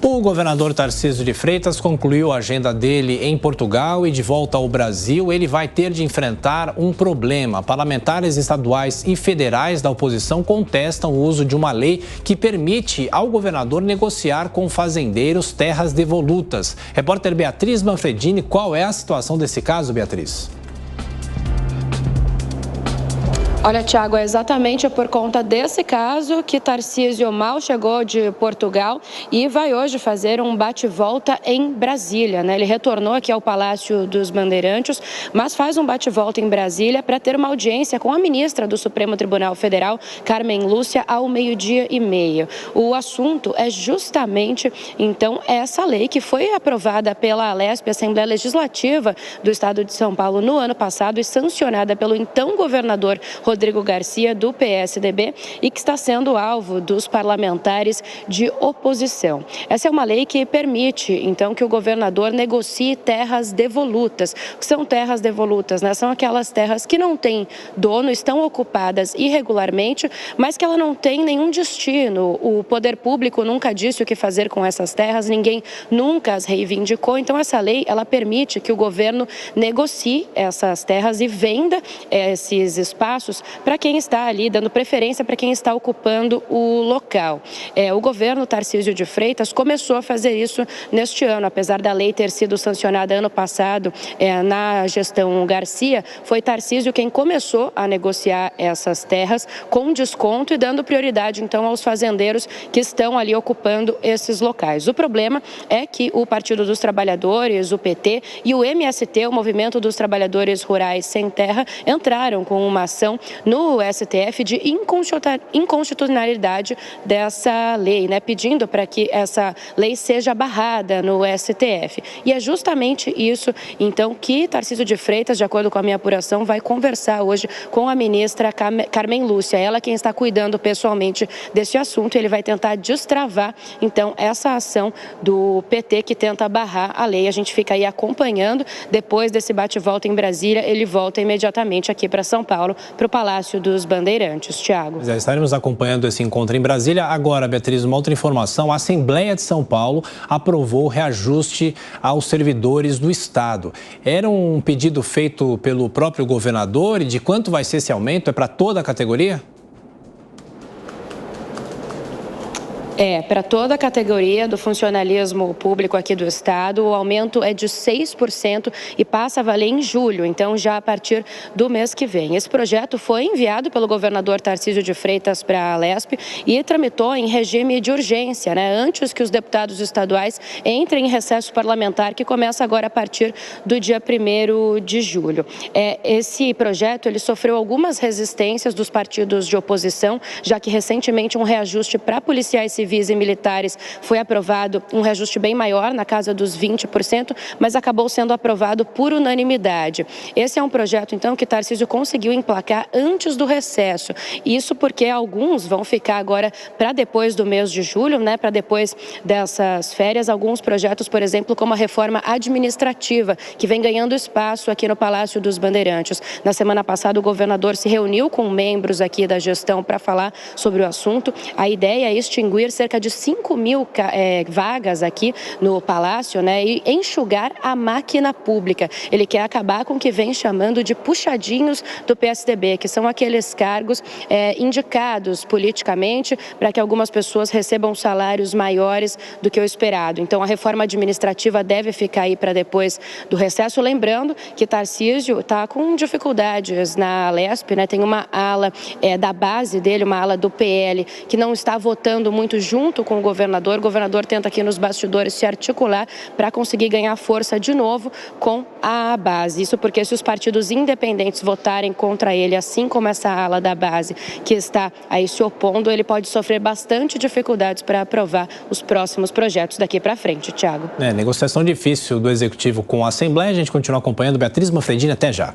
O governador Tarcísio de Freitas concluiu a agenda dele em Portugal e de volta ao Brasil, ele vai ter de enfrentar um problema. Parlamentares estaduais e federais da oposição contestam o uso de uma lei que permite ao governador negociar com fazendeiros terras devolutas. Repórter Beatriz Manfredini, qual é a situação desse caso, Beatriz? Olha, Thiago, é exatamente por conta desse caso que Tarcísio mal chegou de Portugal e vai hoje fazer um bate-volta em Brasília, né? Ele retornou aqui ao Palácio dos Bandeirantes, mas faz um bate-volta em Brasília para ter uma audiência com a ministra do Supremo Tribunal Federal, Carmen Lúcia, ao 12h30. O assunto é justamente, então, essa lei que foi aprovada pela Alesp, Assembleia Legislativa do Estado de São Paulo, no ano passado e sancionada pelo então governador Rodrigo Garcia, do PSDB, e que está sendo alvo dos parlamentares de oposição. Essa é uma lei que permite, então, que o governador negocie terras devolutas. O que são terras devolutas, né? São aquelas terras que não têm dono, estão ocupadas irregularmente, mas que ela não tem nenhum destino. O poder público nunca disse o que fazer com essas terras, ninguém nunca as reivindicou. Então, essa lei, ela permite que o governo negocie essas terras e venda esses espaços para quem está ali, dando preferência para quem está ocupando o local. O governo Tarcísio de Freitas começou a fazer isso neste ano, apesar da lei ter sido sancionada ano passado na gestão Garcia, foi Tarcísio quem começou a negociar essas terras com desconto e dando prioridade, então, aos fazendeiros que estão ali ocupando esses locais. O problema é que o Partido dos Trabalhadores, o PT e o MST, o Movimento dos Trabalhadores Rurais Sem Terra, entraram com uma ação no STF de inconstitucionalidade dessa lei, né, pedindo para que essa lei seja barrada no STF. E é justamente isso, então, que Tarcísio de Freitas, de acordo com a minha apuração, vai conversar hoje com a ministra Carmen Lúcia. Ela quem está cuidando pessoalmente desse assunto. Ele vai tentar destravar, então, essa ação do PT que tenta barrar a lei. A gente fica aí acompanhando. Depois desse bate-volta em Brasília, ele volta imediatamente aqui para São Paulo, para o Palácio dos Bandeirantes. Thiago. Já estaremos acompanhando esse encontro em Brasília. Agora, Beatriz, uma outra informação. A Assembleia de São Paulo aprovou o reajuste aos servidores do Estado. Era um pedido feito pelo próprio governador e de quanto vai ser esse aumento? É para toda a categoria? Para toda a categoria do funcionalismo público aqui do Estado, o aumento é de 6% e passa a valer em julho, então já a partir do mês que vem. Esse projeto foi enviado pelo governador Tarcísio de Freitas para a Alesp e tramitou em regime de urgência, né, antes que os deputados estaduais entrem em recesso parlamentar, que começa agora a partir do dia 1º de julho. Esse projeto ele sofreu algumas resistências dos partidos de oposição, já que recentemente um reajuste para policiais civis e militares foi aprovado, um reajuste bem maior, na casa dos 20%, mas acabou sendo aprovado por unanimidade. Esse é um projeto, então, que Tarcísio conseguiu emplacar antes do recesso. Isso porque alguns vão ficar agora para depois do mês de julho, né, para depois dessas férias. Alguns projetos, por exemplo, como a reforma administrativa, que vem ganhando espaço aqui no Palácio dos Bandeirantes. Na semana passada, o governador se reuniu com membros aqui da gestão para falar sobre o assunto. A ideia é extinguir cerca de 5.000 vagas aqui no Palácio, né, e enxugar a máquina pública. Ele quer acabar com o que vem chamando de puxadinhos do PSDB, que são aqueles cargos indicados politicamente para que algumas pessoas recebam salários maiores do que o esperado. Então, a reforma administrativa deve ficar aí para depois do recesso. Lembrando que Tarcísio está com dificuldades na Alesp, né, tem uma ala da base dele, uma ala do PL, que não está votando muito junto com o governador tenta aqui nos bastidores se articular para conseguir ganhar força de novo com a base. Isso porque se os partidos independentes votarem contra ele, assim como essa ala da base que está aí se opondo, ele pode sofrer bastante dificuldades para aprovar os próximos projetos daqui para frente, Thiago. Negociação difícil do Executivo com a Assembleia. A gente continua acompanhando. Beatriz Manfredini, até já.